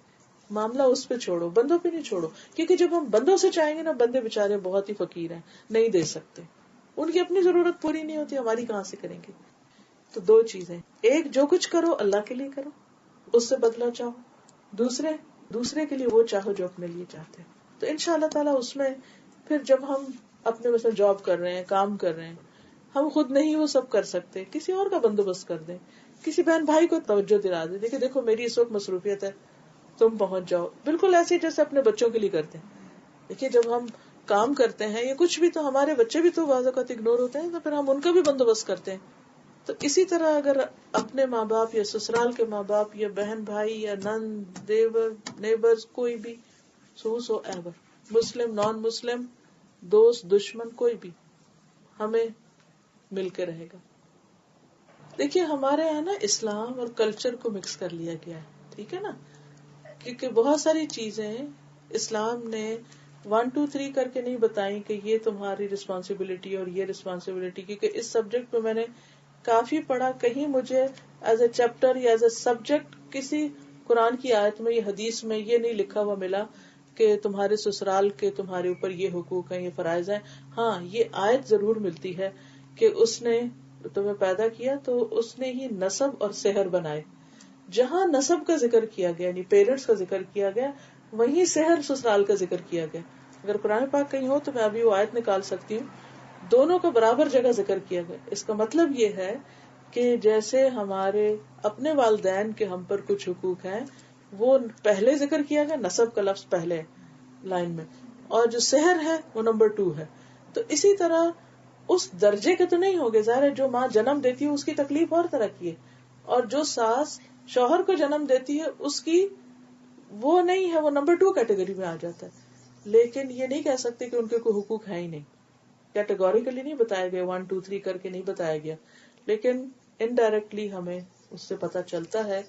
معاملہ اس پہ چھوڑو, بندوں پہ نہیں چھوڑو, کیونکہ جب ہم بندوں سے چاہیں گے نا, بندے بےچارے بہت ہی فقیر ہیں, نہیں دے سکتے, ان کی اپنی ضرورت پوری نہیں ہوتی, ہماری کہاں سے کریں گے. تو دو چیزیں، ایک جو کچھ کرو اللہ کے لیے کرو، اس سے بدلہ چاہو، دوسرے کے لیے وہ چاہو جو اپنے لیے چاہتے ہیں. تو انشاءاللہ تعالیٰ اس میں پھر جب ہم اپنے مثلا جاب کر رہے ہیں، کام کر رہے ہیں، ہم خود نہیں وہ سب کر سکتے، کسی اور کا بندوبست کر دیں، کسی بہن بھائی کو توجہ دلا دیں، دیکھیں دیکھو میری اس وقت مصروفیت ہے، تم پہنچ جاؤ. بالکل ایسے جیسے اپنے بچوں کے لیے کرتے ہیں. دیکھیے جب ہم کام کرتے ہیں یا کچھ بھی تو ہمارے بچے بھی تو بعض اوقات اگنور ہوتے ہیں، تو پھر ہم ان کا بھی بندوبست کرتے ہیں. تو اسی طرح اگر اپنے ماں باپ یا سسرال کے ماں باپ یا بہن بھائی یا نند دیور نیبرز کوئی بھی سو ایور، مسلم نان مسلم، دوست دشمن کوئی بھی ہمیں مل کے رہے گا. دیکھیے ہمارے یہاں نا اسلام اور کلچر کو مکس کر لیا گیا ہے، ٹھیک ہے نا، کیونکہ بہت ساری چیزیں اسلام نے 1 2 3 کر کے نہیں بتائی کہ یہ تمہاری رسپانسبلٹی اور یہ رسپانسبلٹی. کیونکہ اس سبجیکٹ پہ میں نے کافی پڑھا، کہیں مجھے ایز اے چیپٹر یا ایز اے سبجیکٹ کسی قرآن کی آیت میں یا حدیث میں یہ نہیں لکھا ہوا ملا کہ تمہارے سسرال کے تمہارے اوپر یہ حقوق ہیں، یہ فرائض ہیں. ہاں یہ آیت ضرور ملتی ہے کہ اس نے تمہیں پیدا کیا تو اس نے ہی نسب اور سحر بنائے. جہاں نسب کا ذکر کیا گیا یعنی پیرنٹس کا ذکر کیا گیا، وہیں سحر سسرال کا ذکر کیا گیا. اگر قرآن پاک کہیں ہو تو میں ابھی وہ آیت نکال سکتی ہوں، دونوں کا برابر جگہ ذکر کیا گیا. اس کا مطلب یہ ہے کہ جیسے ہمارے اپنے والدین کے ہم پر کچھ حقوق ہیں وہ پہلے ذکر کیا گیا، نسب کا لفظ پہلے لائن میں، اور جو سحر ہے وہ نمبر 2 ہے. تو اسی طرح اس درجے کے تو نہیں ہوگے، ظاہر ہے جو ماں جنم دیتی ہے اس کی تکلیف اور طرح کی ہے، اور جو ساس شوہر کو جنم دیتی ہے اس کی وہ نہیں ہے، وہ نمبر 2 کیٹیگری میں آ جاتا ہے. لیکن یہ نہیں کہہ سکتے کہ ان کے کوئی حقوق ہے ہی نہیں. کیٹیگوریکلی نہیں بتایا گیا، 1 2 3 کر کے نہیں بتایا گیا، لیکن انڈائریکٹلی ہمیں اس سے پتا چلتا ہے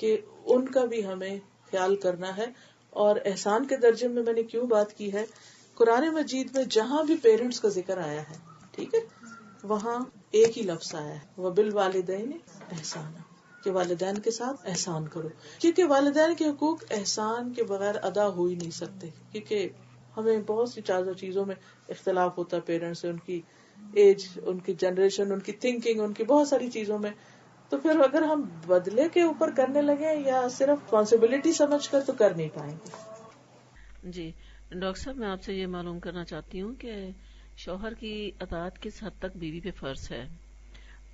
کہ ان کا بھی ہمیں خیال کرنا ہے. اور احسان کے درجے میں میں نے کیوں بات کی ہے، قرآن مجید میں جہاں بھی پیرنٹس کا ذکر آیا ہے، ٹھیک ہے، وہاں ایک ہی لفظ آیا ہے، وَبِالْوَالِدَيْنِ احسانا، کہ والدین کے ساتھ احسان کرو. کیونکہ والدین کے حقوق احسان کے بغیر ادا ہو ہی نہیں سکتے، کیونکہ ہمیں بہت سی چیزوں میں اختلاف ہوتا ہے پیرنٹس سے، ان کی ایج، ان کی جنریشن، ان کی تھنکنگ، ان کی بہت ساری چیزوں میں. تو پھر اگر ہم بدلے کے اوپر کرنے لگے یا صرف رسپانسبلٹی سمجھ کر تو کر نہیں پائیں گے. جی ڈاکٹر صاحب، میں آپ سے یہ معلوم کرنا چاہتی ہوں کہ شوہر کی اطاعت کس حد تک بیوی پہ فرض ہے،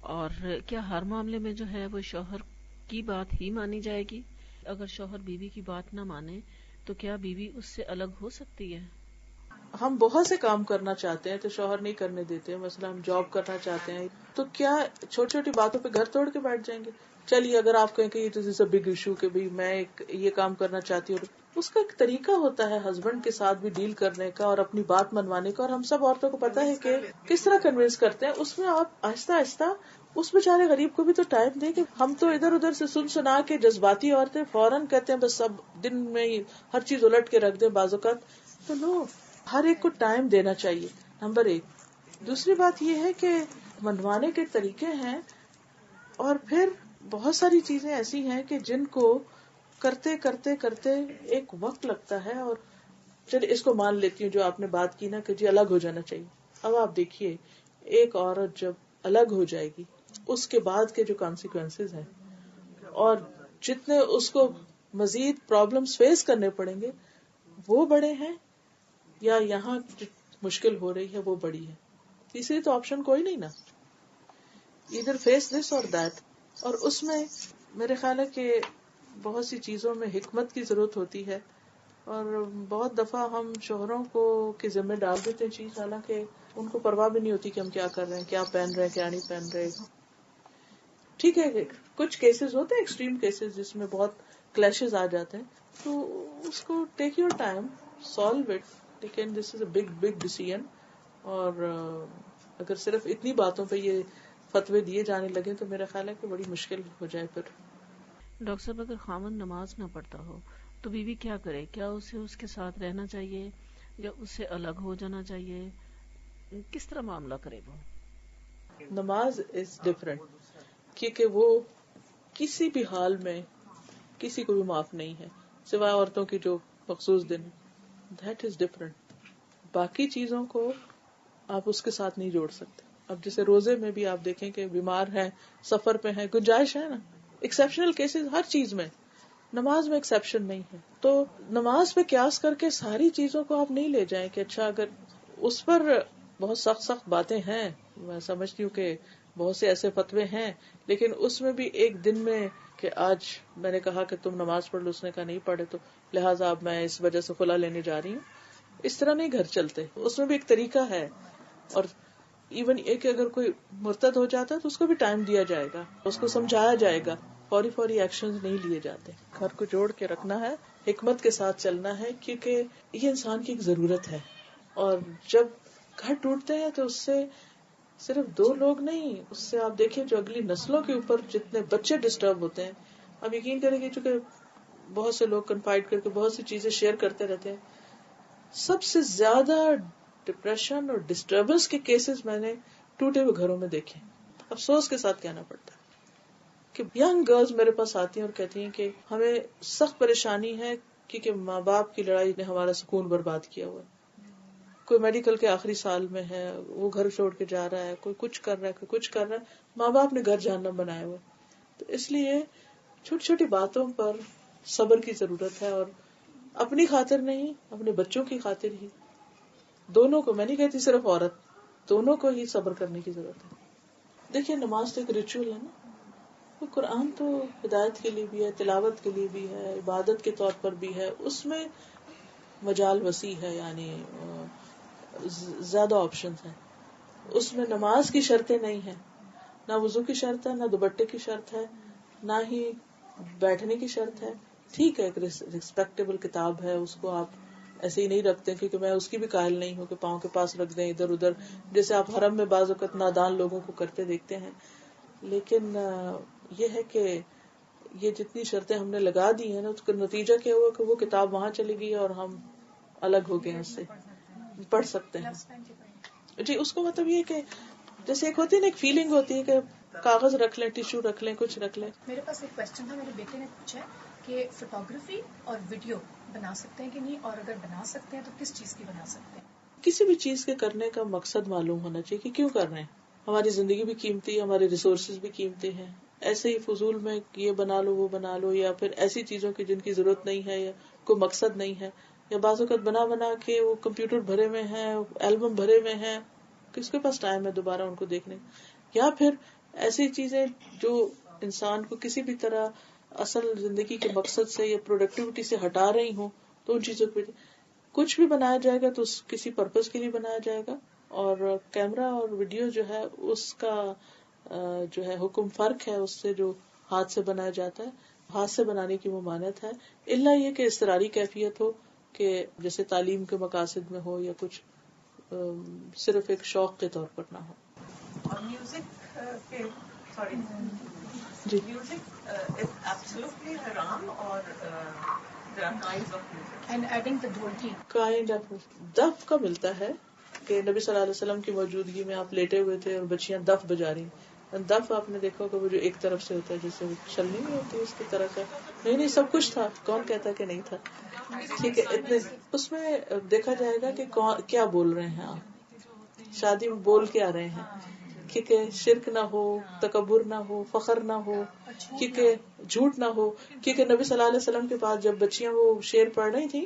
اور کیا ہر معاملے میں جو ہے وہ شوہر کی بات ہی مانی جائے گی؟ اگر شوہر بیوی کی بات نہ مانے تو کیا بیوی اس سے الگ ہو سکتی ہے؟ ہم بہت سے کام کرنا چاہتے ہیں تو شوہر نہیں کرنے دیتے. مثلا ہم جاب کرنا چاہتے ہیں تو کیا چھوٹی چھوٹی باتوں پہ گھر توڑ کے بیٹھ جائیں گے؟ چلیے اگر آپ کہیں کہ یہ بگ ایشو کہ میں یہ کام کرنا چاہتی ہوں، اس کا ایک طریقہ ہوتا ہے ہسبینڈ کے ساتھ بھی ڈیل کرنے کا اور اپنی بات منوانے کا. اور ہم سب عورتوں کو پتا ہے کہ کس طرح کنوینس کرتے ہیں. اس میں آپ آہستہ آہستہ اس بیچارے غریب کو بھی تو ٹائم دیں. کہ ہم تو ادھر ادھر سے سنا کے جذباتی عورتیں فوراً کہتے ہیں بس سب دن میں ہی ہر چیز الٹ کے رکھ دیں بعض اوقات. تو لو، ہر ایک کو ٹائم دینا چاہیے، نمبر 1. دوسری بات یہ ہے کہ منوانے کے طریقے ہیں، اور پھر بہت ساری چیزیں ایسی ہیں کہ جن کو کرتے کرتے کرتے ایک وقت لگتا ہے. اور چلیے اس کو مان لیتی ہوں جو آپ نے بات کی نا کہ جی الگ ہو جانا چاہیے. اب آپ دیکھیے ایک عورت جب الگ ہو جائے گی اس کے بعد کے جو کانسیکوینسز ہیں اور جتنے اس کو مزید پرابلمز فیس کرنے پڑیں گے وہ بڑے ہیں، یا یہاں جو مشکل ہو رہی ہے وہ بڑی ہے. تیسری تو آپشن کوئی نہیں نا، ادھر فیس دس اور دیٹ. اور اس میں میرے خیال ہے کہ بہت سی چیزوں میں حکمت کی ضرورت ہوتی ہے. اور بہت دفعہ ہم شوہروں کو کے ذمہ ڈال دیتے ہیں چیز، حالانکہ ان کو پرواہ بھی نہیں ہوتی کہ ہم کیا کر رہے ہیں، کیا پہن رہے ہیں، کیا نہیں پہن رہے. ٹھیک ہے کچھ کیسز ہوتے ہیں ایکسٹریم کیسز جس میں بہت کلیشز آ جاتے ہیں، تو اس کو take your time, solve it. لیکن دس از اے بگ بگ ڈیسیژن. اور اگر صرف اتنی باتوں پہ یہ فتوے دیے جانے لگے تو میرا خیال ہے کہ بڑی مشکل ہو جائے. پھر ڈاکٹر صاحب اگر خاوند نماز نہ پڑھتا ہو تو بیوی کیا کرے؟ کیا اسے اس کے ساتھ رہنا چاہیے یا اس سے الگ ہو جانا چاہیے؟ کس طرح معاملہ کرے وہ؟ نماز از ڈفرینٹ، کیونکہ وہ کسی بھی حال میں کسی کو بھی معاف نہیں ہے سوائے عورتوں کی جو مخصوص دن. That is different. باقی چیزوں کو آپ اس کے ساتھ نہیں جوڑ سکتے. اب جیسے روزے میں بھی آپ دیکھیں کہ بیمار ہیں، سفر پہ ہیں، گنجائش ہے نا. ایکسیپشنل کیسز ہر چیز میں، نماز میں ایکسیپشن نہیں ہے. تو نماز پہ قیاس کر کے ساری چیزوں کو آپ نہیں لے جائیں کہ اچھا اگر اس پر بہت سخت باتیں ہیں، میں سمجھتی ہوں کہ بہت سے ایسے فتوے ہیں، لیکن اس میں بھی ایک دن میں کہ آج میں نے کہا کہ تم نماز پڑھ لو، اس نے کہا نہیں پڑھے تو لہٰذا اب میں اس وجہ سے خلا لینے جا رہی ہوں. اس طرح نہیں گھر چلتے. اس میں بھی ایک طریقہ ہے. اور ایون ایک اگر کوئی مرتد ہو جاتا ہے تو اس کو بھی ٹائم دیا جائے گا، اس کو سمجھایا جائے گا. فوری ایکشن نہیں لیے جاتے. گھر کو جوڑ کے رکھنا ہے، حکمت کے ساتھ چلنا ہے، کیونکہ یہ انسان کی ایک ضرورت ہے. اور جب گھر ٹوٹتے ہیں تو اس سے صرف 2 لوگ نہیں، اس سے آپ دیکھیں جو اگلی نسلوں کے اوپر جتنے بچے ڈسٹرب ہوتے ہیں. اب یقین کریں گے چونکہ بہت سے لوگ کنفائڈ کر کے بہت سی چیزیں شیئر کرتے رہتے ہیں. سب سے زیادہ ڈپریشن اور ڈسٹربنس کے کیسز میں نے ٹوٹے ہوئے گھروں میں دیکھے. افسوس کے ساتھ کہنا پڑتا ہے کہ ینگ گرلز میرے پاس آتی ہیں اور کہتی ہیں کہ ہمیں سخت پریشانی ہے کیونکہ ماں باپ کی لڑائی نے ہمارا سکون برباد کیا ہوا ہے. کوئی میڈیکل کے آخری سال میں ہے، وہ گھر چھوڑ کے جا رہا ہے، کوئی کچھ کر رہا ہے، کوئی کچھ کر رہا ہے. ماں باپ نے گھر جہنم بنایا ہوا. تو اس لیے چھوٹی چھوٹی باتوں پر صبر کی ضرورت ہے، اور اپنی خاطر نہیں، اپنے بچوں کی خاطر ہی. دونوں کو، میں نہیں کہتی صرف عورت، دونوں کو ہی صبر کرنے کی ضرورت ہے. دیکھیے نماز تو ایک ریچول ہے نا. تو قرآن تو ہدایت کے لیے بھی ہے، تلاوت کے لیے بھی ہے، عبادت کے طور پر بھی ہے. اس میں مجال وسیع ہے، یعنی زیادہ آپشنز ہیں. اس میں نماز کی شرطیں نہیں ہیں، نہ وضو کی شرط ہے، نہ دوپٹے کی شرط ہے، نہ ہی بیٹھنے کی شرط ہے. ٹھیک ہے ایک ریسپیکٹیبل کتاب ہے، اس کو آپ ایسے ہی نہیں رکھتے، کیونکہ میں اس کی بھی قائل نہیں ہوں کہ پاؤں کے پاس رکھ دیں ادھر ادھر، جیسے آپ حرم میں بعض اوقات نادان لوگوں کو کرتے دیکھتے ہیں. لیکن یہ ہے کہ یہ جتنی شرطیں ہم نے لگا دی ہیں نا، اس کا نتیجہ کیا ہوا کہ وہ کتاب وہاں چلی گئی اور ہم الگ ہو گئے اس سے. پڑھ سکتے ہیں جی. اس کو مطلب یہ کہ جیسے ایک ہوتی ہے نا، ایک فیلنگ ہوتی ہے کہ کاغذ رکھ لیں، ٹیشو رکھ لیں، کچھ رکھ لیں. میرے پاس ایک کوشچن تھا، میرے بیٹے نے پوچھا کہ فوٹوگرافی اور ویڈیو بنا سکتے ہیں کہ نہیں، اور اگر بنا سکتے ہیں تو کس چیز کی بنا سکتے ہیں؟ کسی بھی چیز کے کرنے کا مقصد معلوم ہونا چاہیے کہ کیوں کر رہے ہیں. ہماری زندگی بھی قیمتی ہے، ہمارے ریسورسز بھی قیمتی ہیں. ایسے ہی فضول میں یہ بنا لو وہ بنا لو، یا پھر ایسی چیزوں کی جن کی ضرورت نہیں ہے یا کوئی مقصد نہیں ہے، یا بعض اوقات بنا کے وہ کمپیوٹر بھرے ہوئے ہیں، البم بھرے ہوئے ہیں، کس کے پاس ٹائم ہے دوبارہ ان کو دیکھنے. یا پھر ایسی چیزیں جو انسان کو کسی بھی طرح اصل زندگی کے مقصد سے یا پروڈکٹیوٹی سے ہٹا رہی ہوں، تو ان چیزوں پہ کچھ بھی بنایا جائے گا تو کسی پرپز کے لیے بنایا جائے گا. اور کیمرہ اور ویڈیو جو ہے اس کا جو ہے حکم فرق ہے اس سے جو ہاتھ سے بنایا جاتا ہے. ہاتھ سے بنانے کی ممانعت ہے، الا یہ کہ اضطراری کیفیت ہو، کہ جیسے تعلیم کے مقاصد میں ہو یا کچھ صرف ایک شوق کے طور پر نہ ہو. اور میوزک کے جی میوزک از ایبسولوٹلی حرام، اور there are kinds of music. And adding the dholki. Kind of دف کا ملتا ہے کہ نبی صلی اللہ علیہ وسلم کی موجودگی میں آپ لیٹے ہوئے تھے اور بچیاں دف بجا رہی. دف آپ نے دیکھا کہ وہ جو ایک طرف سے ہوتا ہے جیسے چھلنی نہیں ہوتی اس کی طرح کا. نہیں سب کچھ تھا، کون کہتا کہ نہیں تھا. ٹھیک ہے، اتنے اس میں دیکھا جائے گا کہ کیا بول رہے ہیں آپ، شادی میں بول کے آ رہے ہیں، کیونکہ شرک نہ ہو، تکبر نہ ہو، فخر نہ ہو، کیونکہ جھوٹ نہ ہو. کیونکہ نبی صلی اللہ علیہ وسلم کے پاس جب بچیاں وہ شعر پڑھ رہی تھی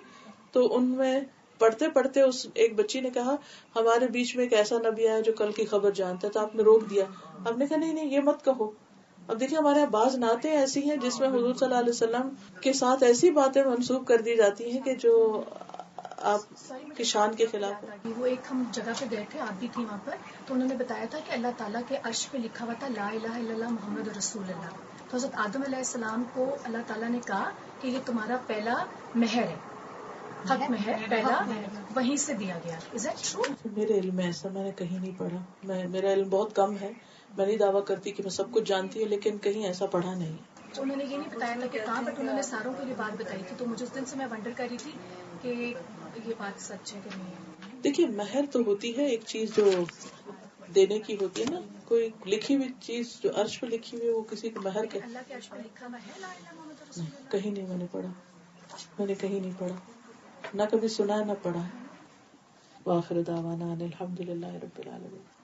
تو ان میں پڑھتے پڑھتے اس ایک بچی نے کہا ہمارے بیچ میں ایک ایسا نبی آیا جو کل کی خبر جانتا ہے. تو آپ نے روک دیا. آپ نے کہا نہیں یہ مت کہو. اب دیکھیں ہمارے یہاں بعض نعتیں ایسی ہیں جس میں حضور صلی اللہ علیہ وسلم کے ساتھ ایسی باتیں منسوب کر دی جاتی ہیں کہ جو آپ کی شان کے خلاف ہے. وہ ایک ہم جگہ پہ گئے تھے، آپ بھی تھی وہاں پر، تو انہوں نے بتایا تھا کہ اللہ تعالیٰ کے عرش پہ لکھا ہوا تھا لا الہ الا اللہ محمد رسول اللہ. تو حضرت آدم علیہ السلام کو اللہ تعالیٰ نے کہا کہ یہ تمہارا پہلا مہر ہے، حق مہر پہلا وہیں سے دیا گیا. Is it true? میرے علم میں ایسا میں نے کہیں نہیں پڑھا. میرا علم بہت کم ہے. میں نہیں دعویٰ کرتی کہ میں سب کچھ جانتی ہوں، لیکن کہیں ایسا پڑھا نہیں. تو انہوں نے یہ نہیں بتایا تھا کہ کہاں، بٹ انہوں نے ساروں کو یہ بات بتائی تھی. تو مجھے اس دن سے میں ونڈر کر رہی تھی کہ یہ بات سچ ہے کہ نہیں ہے. دیکھیے مہر تو ہوتی ہے ایک چیز جو دینے کی ہوتی ہے نا، کوئی لکھی ہوئی چیز جو عرش پہ لکھی ہوئی ہے وہ کسی کو مہر کے اللہ کے عرش پہ لکھا ہوا ہے لا الہ محمد رسول اللہ. کہیں نہیں میں نے پڑھا. میں نے کہیں نہیں پڑھا، نہ کبھی سنا ہے نہ پڑھا ہے. وآخر دعوانا ان الحمد للہ رب العالمین.